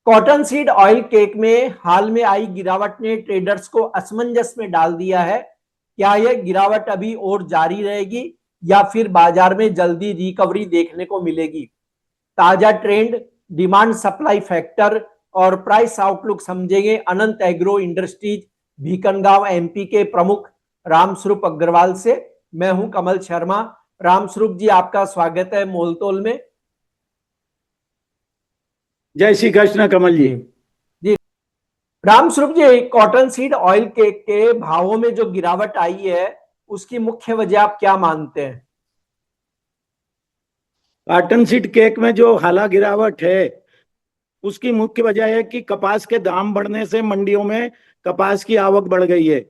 Cotton seed oil cake में हाल में आई गिरावट ने ट्रेडर्स को असमंजस में डाल दिया है। क्या यह गिरावट अभी और जारी रहेगी या फिर बाजार में जल्दी रिकवरी देखने को मिलेगी? ताजा ट्रेंड, डिमांड सप्लाई फैक्टर और प्राइस आउटलुक समझेंगे अनंत एग्रो इंडस्ट्रीज भीकनगांव एमपी के प्रमुख रामस्वरूप अग्रवाल से। मैं हूं कमल शर्मा। रामस्वरूप जी, आपका स्वागत है मोलतोल में। जय श्री कृष्ण कमल जी। जी रामस्वरूप जी, कॉटन सीड ऑयल केक के भावों में जो गिरावट आई है उसकी मुख्य वजह आप क्या मानते हैं? कॉटन सीड केक में जो हाला गिरावट है उसकी मुख्य वजह है कि कपास के दाम बढ़ने से मंडियों में कपास की आवक बढ़ गई है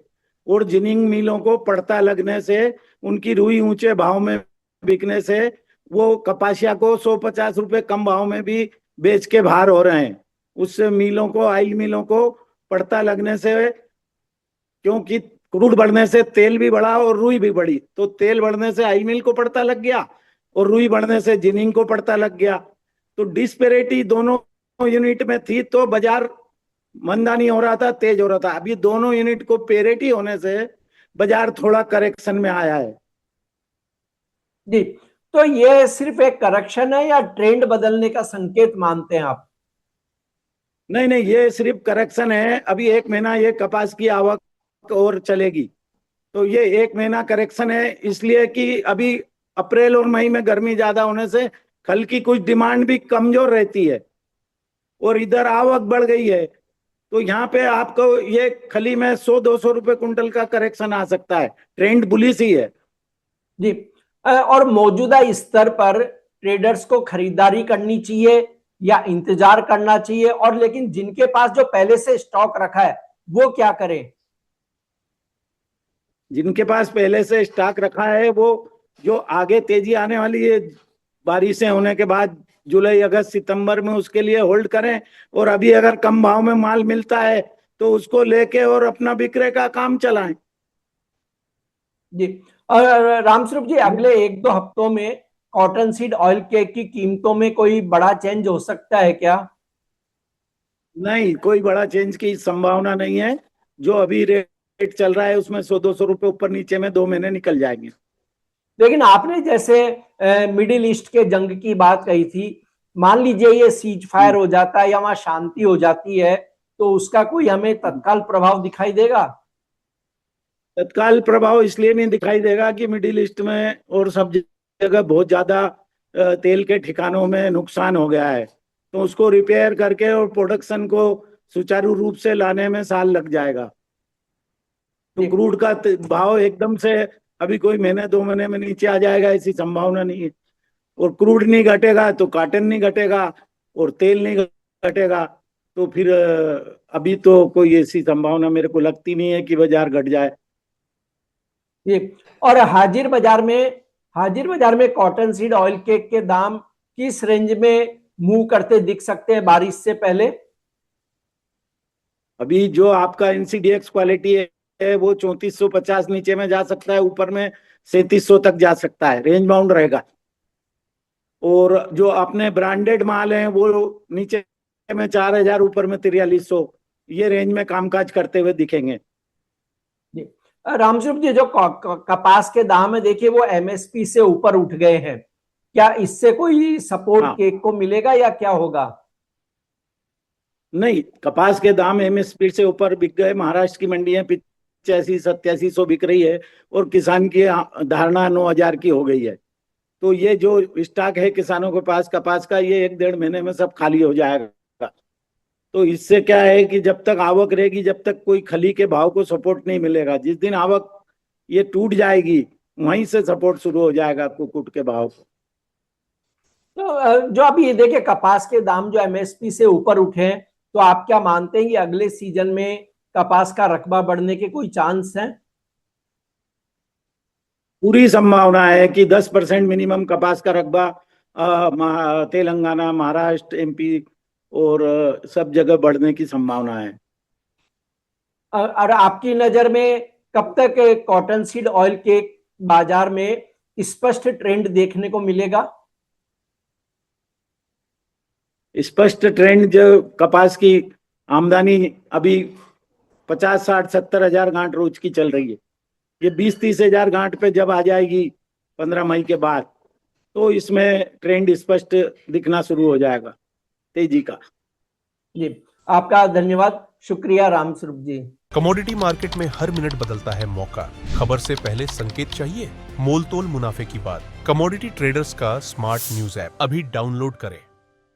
और जिनिंग मिलों को पड़ता लगने से उनकी रुई ऊंचे भाव में बिकने से वो कपासिया को 150 रुपए कम भाव में भी बेच के बाहर हो रहे हैं। उससे मिलों को, ऑयल मिलों को पड़ता लगने से, क्योंकि क्रूड बढ़ने से तेल भी बढ़ा और रुई भी बढ़ी, तो तेल बढ़ने से ऑयल मिल को पड़ता लग गया और रुई बढ़ने से जिनिंग को पड़ता लग गया। तो डिस्पेरिटी दोनों यूनिट में थी तो बाजार मंदा नहीं हो रहा था, तेज हो रहा था। अभी दोनों यूनिट को पेरिटी होने से बाजार थोड़ा करेक्शन में आया है। जी, तो ये सिर्फ एक करेक्शन है या ट्रेंड बदलने का संकेत मानते हैं आप? नहीं नहीं, ये सिर्फ करेक्शन है। अभी एक महीना ये कपास की आवक और चलेगी, तो ये एक महीना करेक्शन है, इसलिए कि अभी अप्रैल और मई में गर्मी ज्यादा होने से खल की कुछ डिमांड भी कमजोर रहती है और इधर आवक बढ़ गई है। तो यहाँ पे आपको ये खली में 100-200 रुपए कुंटल का करेक्शन आ सकता है। ट्रेंड बुलिश ही है। जी, और मौजूदा स्तर पर ट्रेडर्स को खरीदारी करनी चाहिए या इंतजार करना चाहिए? और लेकिन जिनके पास जो पहले से स्टॉक रखा है वो क्या करें? जिनके पास पहले से स्टॉक रखा है वो जो आगे तेजी आने वाली है बारिशें होने के बाद जुलाई अगस्त सितंबर में, उसके लिए होल्ड करें। और अभी अगर कम भाव में माल मिलता है तो उसको लेके और अपना विक्रय का काम चलाएं। जी, और रामस्वरूप जी, अगले एक दो हफ्तों में कॉटन सीड ऑयल केक की कीमतों में कोई बड़ा चेंज हो सकता है क्या? नहीं, कोई बड़ा चेंज की संभावना नहीं है। जो अभी रेट चल रहा है उसमें 100-200 रुपए ऊपर नीचे में 2 महीने निकल जाएंगे। लेकिन आपने जैसे मिडिल ईस्ट के जंग की बात कही थी, मान लीजिए ये सीज फायर हो जाता है या वहां शांति हो जाती है तो उसका कोई हमें तत्काल प्रभाव दिखाई देगा? तत्काल प्रभाव इसलिए नहीं दिखाई देगा कि मिडिल ईस्ट में और सब जगह बहुत ज्यादा तेल के ठिकानों में नुकसान हो गया है, तो उसको रिपेयर करके और प्रोडक्शन को सुचारू रूप से लाने में साल लग जाएगा। तो क्रूड का भाव एकदम से अभी कोई महीने 2 महीने में नीचे आ जाएगा ऐसी संभावना नहीं है। और क्रूड नहीं घटेगा तो कॉटन नहीं घटेगा और तेल नहीं घटेगा, तो फिर अभी तो कोई ऐसी संभावना मेरे को लगती नहीं है कि बाजार घट जाए। ये और हाजिर बाजार में कॉटन सीड ऑयल केक के दाम किस रेंज में मूव करते दिख सकते हैं बारिश से पहले? अभी जो आपका एनसीडीएक्स क्वालिटी है वो 3450 नीचे में जा सकता है, ऊपर में 3700 तक जा सकता है, रेंज बाउंड रहेगा। और जो अपने ब्रांडेड माल हैं वो नीचे में 4000, ऊपर में 4300, ये रेंज में कामकाज करते हुए दिखेंगे। रामस्वरूप जी, जो कपास के दाम है देखिए वो एमएसपी से ऊपर उठ गए हैं। क्या इससे कोई सपोर्ट हाँ, केक को मिलेगा या क्या होगा? नहीं, कपास के दाम एमएसपी से ऊपर बिक गए। महाराष्ट्र की मंडियां 85-8700 बिक रही है और किसान की धारणा 9000 की हो गई है। तो ये जो स्टॉक है किसानों के पास कपास का, ये 1-1.5 महीने में सब खाली हो जाएगा। तो इससे क्या है कि जब तक आवक रहेगी, जब तक कोई खली के भाव को सपोर्ट नहीं मिलेगा, जिस दिन आवक ये टूट जाएगी वहीं से सपोर्ट शुरू हो जाएगा कुकुट के भाव को। तो जो अभी देखिए कपास के दाम जो एमएसपी से ऊपर उठे हैं, तो आप क्या मानते हैं कि अगले सीजन में कपास का रकबा बढ़ने के कोई चांस हैं? पूरी संभावना है कि 10% मिनिमम कपास का रकबा तेलंगाना, महाराष्ट्र, एमपी और सब जगह बढ़ने की संभावना है। और आपकी नजर में कब तक कॉटन सीड ऑयल के बाजार में स्पष्ट ट्रेंड देखने को मिलेगा? स्पष्ट ट्रेंड जो कपास की आमदनी अभी 50, 60, 70 हजार गांठ रोज की चल रही है, ये 20, 30 हजार गांठ पे जब आ जाएगी 15 मई के बाद, तो इसमें ट्रेंड स्पष्ट दिखना शुरू हो जाएगा तेजी का। जी, आपका धन्यवाद, शुक्रिया राम स्वरूप जी। कमोडिटी मार्केट में हर मिनट बदलता है मौका। खबर से पहले संकेत चाहिए, मोल तोल मुनाफे की बात। कमोडिटी ट्रेडर्स का स्मार्ट न्यूज ऐप अभी डाउनलोड करें।